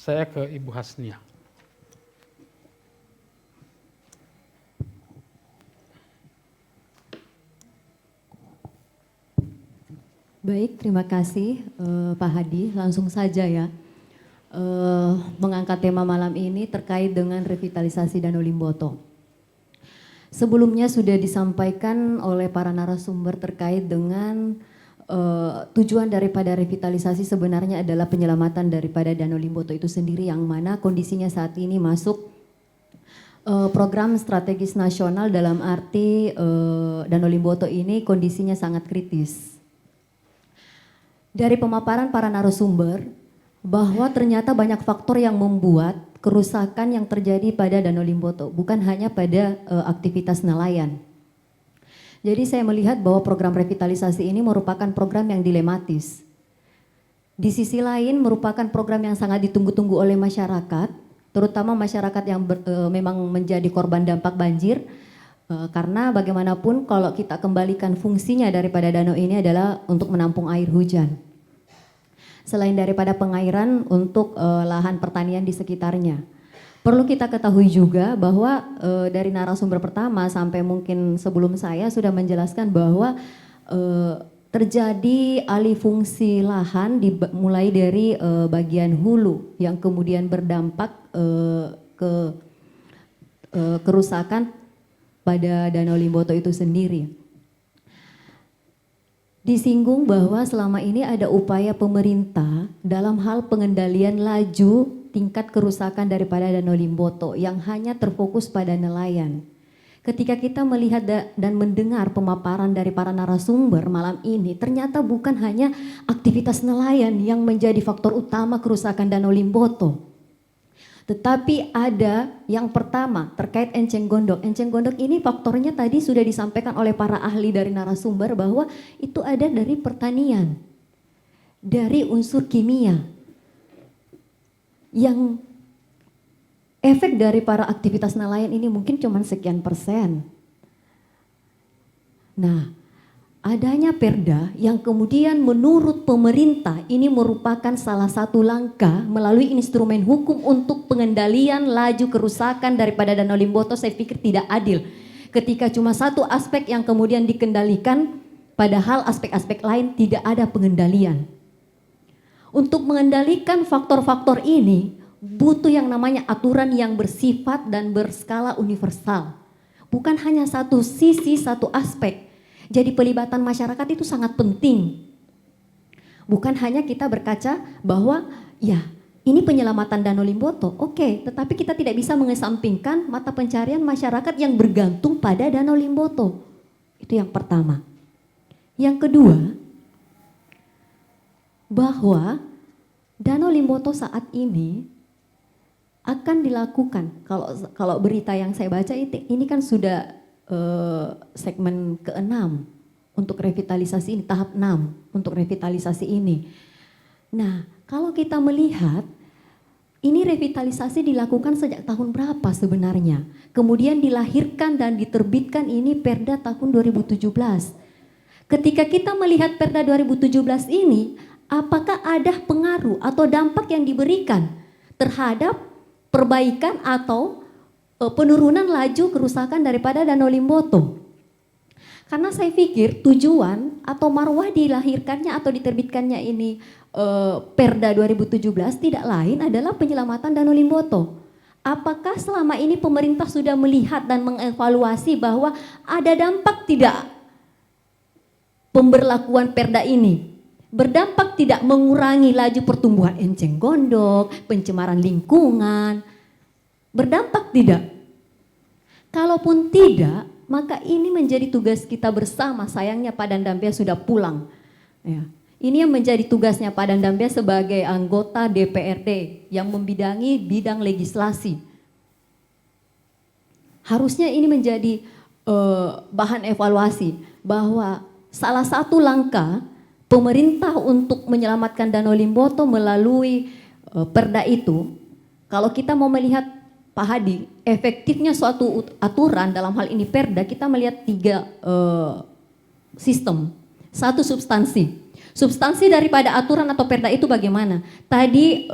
Saya ke Ibu Hasnia. Baik, terima kasih Pak Hadi. Langsung saja ya, mengangkat tema malam ini terkait dengan revitalisasi Danau Limboto. Sebelumnya sudah disampaikan oleh para narasumber terkait dengan tujuan daripada revitalisasi sebenarnya adalah penyelamatan daripada Danau Limboto itu sendiri, yang mana kondisinya saat ini masuk program strategis nasional, dalam arti Danau Limboto ini kondisinya sangat kritis. Dari pemaparan para narasumber bahwa ternyata banyak faktor yang membuat kerusakan yang terjadi pada Danau Limboto, bukan hanya pada aktivitas nelayan. Jadi saya melihat bahwa program revitalisasi ini merupakan program yang dilematis. Di sisi lain merupakan program yang sangat ditunggu-tunggu oleh masyarakat, terutama masyarakat yang memang menjadi korban dampak banjir, karena bagaimanapun kalau kita kembalikan fungsinya daripada danau ini adalah untuk menampung air hujan. Selain daripada pengairan untuk lahan pertanian di sekitarnya. Perlu kita ketahui juga bahwa dari narasumber pertama sampai mungkin sebelum saya sudah menjelaskan bahwa terjadi alih fungsi lahan mulai dari bagian hulu yang kemudian berdampak ke kerusakan pada Danau Limboto itu sendiri. Disinggung bahwa selama ini ada upaya pemerintah dalam hal pengendalian laju tingkat kerusakan daripada Danau Limboto yang hanya terfokus pada nelayan. Ketika kita melihat dan mendengar pemaparan dari para narasumber malam ini, ternyata bukan hanya aktivitas nelayan yang menjadi faktor utama kerusakan Danau Limboto. Tetapi ada yang pertama terkait enceng gondok. Enceng gondok ini faktornya tadi sudah disampaikan oleh para ahli dari narasumber bahwa itu ada dari pertanian, dari unsur kimia, yang efek dari para aktivitas nelayan ini mungkin cuma sekian persen. Nah, adanya perda yang kemudian menurut pemerintah ini merupakan salah satu langkah melalui instrumen hukum untuk pengendalian laju kerusakan daripada Danau Limboto, saya pikir tidak adil. Ketika cuma satu aspek yang kemudian dikendalikan, padahal aspek-aspek lain tidak ada pengendalian. Untuk mengendalikan faktor-faktor ini butuh yang namanya aturan yang bersifat dan berskala universal. Bukan hanya satu sisi, satu aspek. Jadi pelibatan masyarakat itu sangat penting. Bukan hanya kita berkaca bahwa ya ini penyelamatan Danau Limboto, oke, tetapi kita tidak bisa mengesampingkan mata pencarian masyarakat yang bergantung pada Danau Limboto. Itu yang pertama. Yang kedua, bahwa Danau Limboto saat ini akan dilakukan, kalau berita yang saya baca ini kan sudah segmen ke-6 untuk revitalisasi ini, tahap 6 untuk revitalisasi ini. Nah, kalau kita melihat ini revitalisasi dilakukan sejak tahun berapa sebenarnya? Kemudian dilahirkan dan diterbitkan ini Perda tahun 2017. Ketika kita melihat Perda 2017 ini, apakah ada pengaruh atau dampak yang diberikan terhadap perbaikan atau penurunan laju kerusakan daripada Danau Limboto? Karena saya pikir tujuan atau marwah dilahirkannya atau diterbitkannya ini Perda 2017 tidak lain adalah penyelamatan Danau Limboto. Apakah selama ini pemerintah sudah melihat dan mengevaluasi bahwa ada dampak tidak pemberlakuan Perda ini? Berdampak tidak mengurangi laju pertumbuhan enceng gondok, pencemaran lingkungan? Berdampak tidak? Kalaupun tidak, maka ini menjadi tugas kita bersama. Sayangnya Pak Dandambia sudah pulang. Ya. Ini yang menjadi tugasnya Pak Dandambia sebagai anggota DPRD yang membidangi bidang legislasi. Harusnya ini menjadi bahan evaluasi bahwa salah satu langkah pemerintah untuk menyelamatkan Danau Limboto melalui Perda itu, kalau kita mau melihat Pak Hadi, efektifnya suatu aturan dalam hal ini Perda, kita melihat 3 sistem. 1, substansi. Substansi daripada aturan atau perda itu bagaimana? Tadi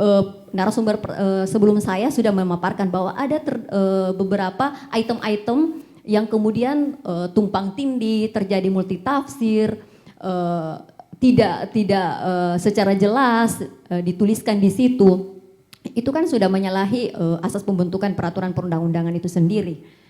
narasumber sebelum saya sudah memaparkan bahwa ada beberapa item-item yang kemudian tumpang tindih, terjadi multitafsir, tidak secara jelas dituliskan di situ. Itu kan sudah menyalahi asas pembentukan peraturan perundang-undangan itu sendiri.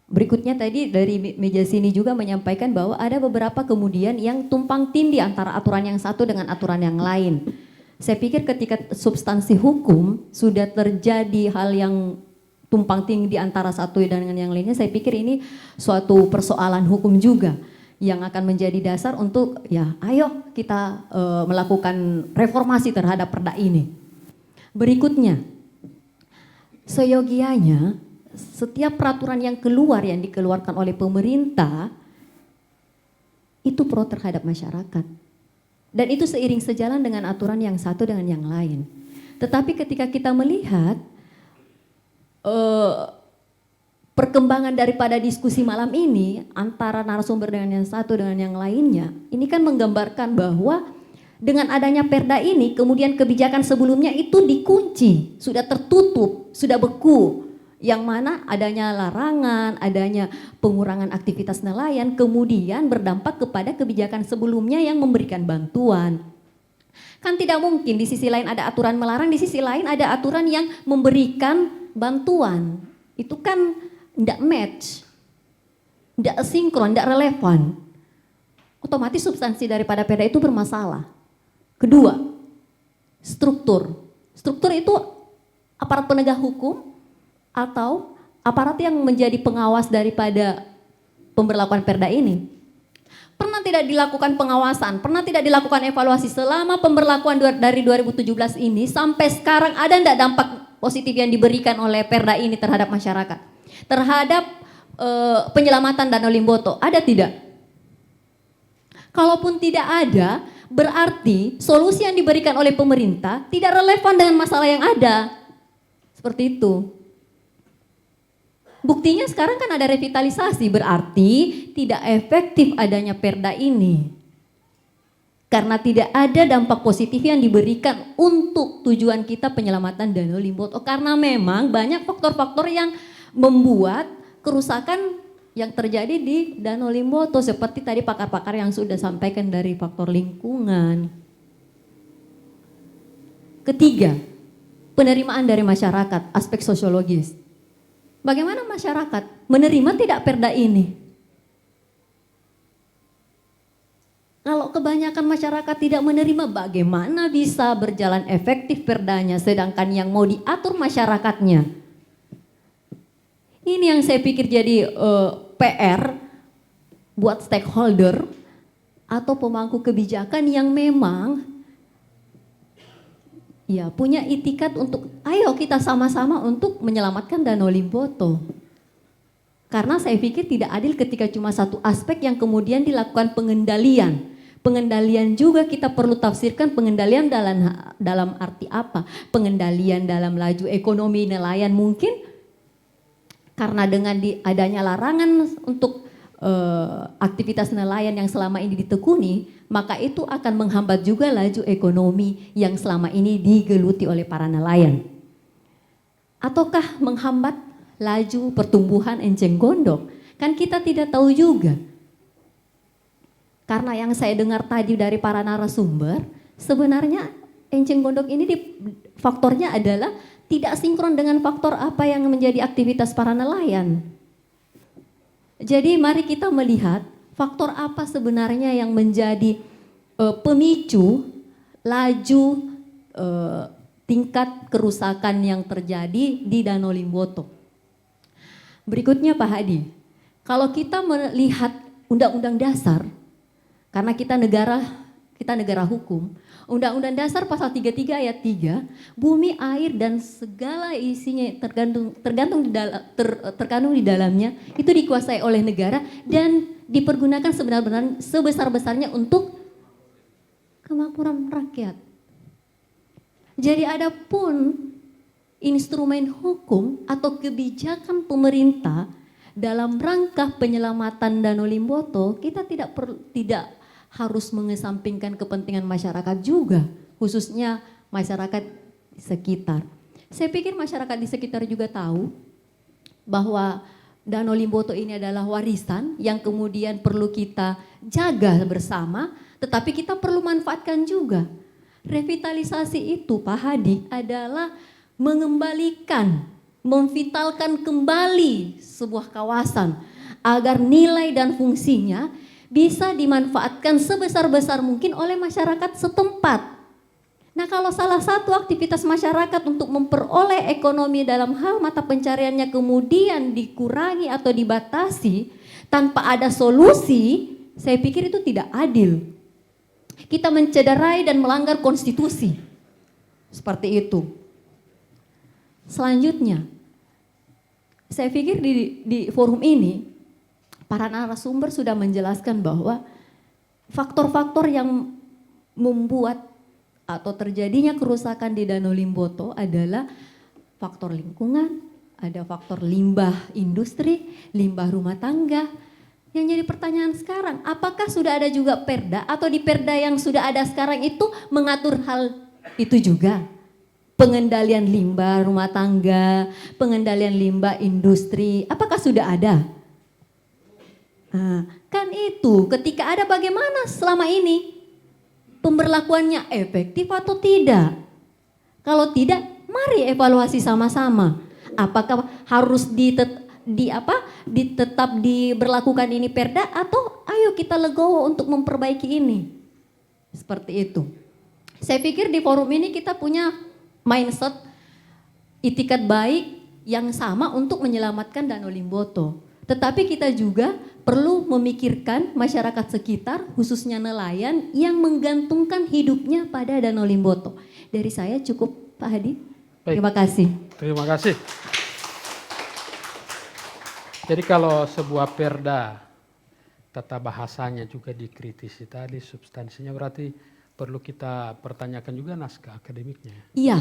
Berikutnya tadi dari meja sini juga menyampaikan bahwa ada beberapa kemudian yang tumpang tindih antara aturan yang satu dengan aturan yang lain. Saya pikir ketika substansi hukum sudah terjadi hal yang tumpang tindih antara satu dengan yang lainnya, saya pikir ini suatu persoalan hukum juga yang akan menjadi dasar untuk ya ayo kita melakukan reformasi terhadap perda ini. Berikutnya, seyogianya setiap peraturan yang dikeluarkan oleh pemerintah itu pro terhadap masyarakat. Dan itu seiring sejalan dengan aturan yang satu dengan yang lain. Tetapi ketika kita melihat perkembangan daripada diskusi malam ini antara narasumber dengan yang satu dengan yang lainnya, ini kan menggambarkan bahwa dengan adanya perda ini kemudian kebijakan sebelumnya itu dikunci, sudah tertutup, sudah beku. Yang mana adanya larangan, adanya pengurangan aktivitas nelayan, kemudian berdampak kepada kebijakan sebelumnya yang memberikan bantuan. Kan tidak mungkin di sisi lain ada aturan melarang, di sisi lain ada aturan yang memberikan bantuan. Itu kan tidak match, tidak sinkron, tidak relevan. Otomatis substansi daripada perda itu bermasalah. Kedua, struktur. Struktur itu aparat penegak hukum atau aparat yang menjadi pengawas daripada pemberlakuan perda ini. Pernah tidak dilakukan pengawasan, pernah tidak dilakukan evaluasi selama pemberlakuan dari 2017 ini sampai sekarang, ada enggak dampak positif yang diberikan oleh perda ini terhadap masyarakat? Terhadap penyelamatan Danau Limboto, ada tidak? Kalaupun tidak ada, berarti solusi yang diberikan oleh pemerintah tidak relevan dengan masalah yang ada. Seperti itu. Buktinya sekarang kan ada revitalisasi, berarti tidak efektif adanya perda ini. Karena tidak ada dampak positif yang diberikan untuk tujuan kita penyelamatan Danau Limboto. Karena memang banyak faktor-faktor yang membuat kerusakan yang terjadi di Danau Limboto. Seperti tadi pakar-pakar yang sudah sampaikan dari faktor lingkungan. Ketiga, penerimaan dari masyarakat, aspek sosiologis. Bagaimana masyarakat menerima tidak perda ini? Kalau kebanyakan masyarakat tidak menerima, bagaimana bisa berjalan efektif perdanya sedangkan yang mau diatur masyarakatnya? Ini yang saya pikir jadi PR buat stakeholder atau pemangku kebijakan yang memang ya punya itikat untuk ayo kita sama-sama untuk menyelamatkan Danau Limboto. Karena saya pikir tidak adil ketika cuma satu aspek yang kemudian dilakukan pengendalian. Pengendalian juga kita perlu tafsirkan pengendalian dalam arti apa? Pengendalian dalam laju ekonomi nelayan mungkin karena dengan adanya larangan untuk aktivitas nelayan yang selama ini ditekuni, maka itu akan menghambat juga laju ekonomi yang selama ini digeluti oleh para nelayan. Ataukah menghambat laju pertumbuhan enceng gondok? Kan kita tidak tahu juga. Karena yang saya dengar tadi dari para narasumber, sebenarnya enceng gondok ini faktornya adalah tidak sinkron dengan faktor apa yang menjadi aktivitas para nelayan. Jadi mari kita melihat faktor apa sebenarnya yang menjadi pemicu laju tingkat kerusakan yang terjadi di Danau Limboto. Berikutnya Pak Hadi, kalau kita melihat Undang-Undang Dasar, karena kita negara hukum, Undang-Undang Dasar pasal 33 ayat 3, bumi, air dan segala isinya terkandung di dalamnya itu dikuasai oleh negara dan dipergunakan sebesar-besarnya untuk kemakmuran rakyat. Jadi ada pun instrumen hukum atau kebijakan pemerintah dalam rangka penyelamatan Danau Limboto, kita tidak harus mengesampingkan kepentingan masyarakat juga, khususnya masyarakat di sekitar. Saya pikir masyarakat di sekitar juga tahu bahwa Danau Limboto ini adalah warisan yang kemudian perlu kita jaga bersama, tetapi kita perlu manfaatkan juga. Revitalisasi itu, Pak Hadi, adalah mengembalikan, memvitalkan kembali sebuah kawasan agar nilai dan fungsinya bisa dimanfaatkan sebesar-besar mungkin oleh masyarakat setempat. Nah, kalau salah satu aktivitas masyarakat untuk memperoleh ekonomi dalam hal mata pencariannya kemudian dikurangi atau dibatasi tanpa ada solusi, saya pikir itu tidak adil. Kita mencederai dan melanggar konstitusi. Seperti itu. Selanjutnya, saya pikir di forum ini para narasumber sudah menjelaskan bahwa faktor-faktor yang membuat atau terjadinya kerusakan di Danau Limboto adalah faktor lingkungan, ada faktor limbah industri, limbah rumah tangga. Yang jadi pertanyaan sekarang, apakah sudah ada juga perda atau di perda yang sudah ada sekarang itu mengatur hal itu juga? Pengendalian limbah rumah tangga, pengendalian limbah industri, apakah sudah ada? Nah, kan itu ketika ada bagaimana selama ini? Pemberlakuannya efektif atau tidak? Kalau tidak, mari evaluasi sama-sama. Apakah harus tetap diberlakukan ini perda atau ayo kita legowo untuk memperbaiki ini? Seperti itu. Saya pikir di forum ini kita punya mindset itikat baik yang sama untuk menyelamatkan Danau Limboto. Tetapi kita juga perlu memikirkan masyarakat sekitar, khususnya nelayan yang menggantungkan hidupnya pada Danau Limboto. Dari saya cukup, Pak Hadi. Baik. Terima kasih. Terima kasih. Jadi kalau sebuah perda, tata bahasanya juga dikritisi tadi, substansinya berarti perlu kita pertanyakan juga naskah akademiknya. Iya,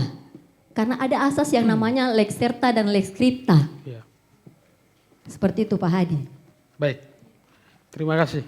karena ada asas yang namanya lex serta dan lex scripta. Iya. Seperti itu Pak Hadi. Baik, terima kasih.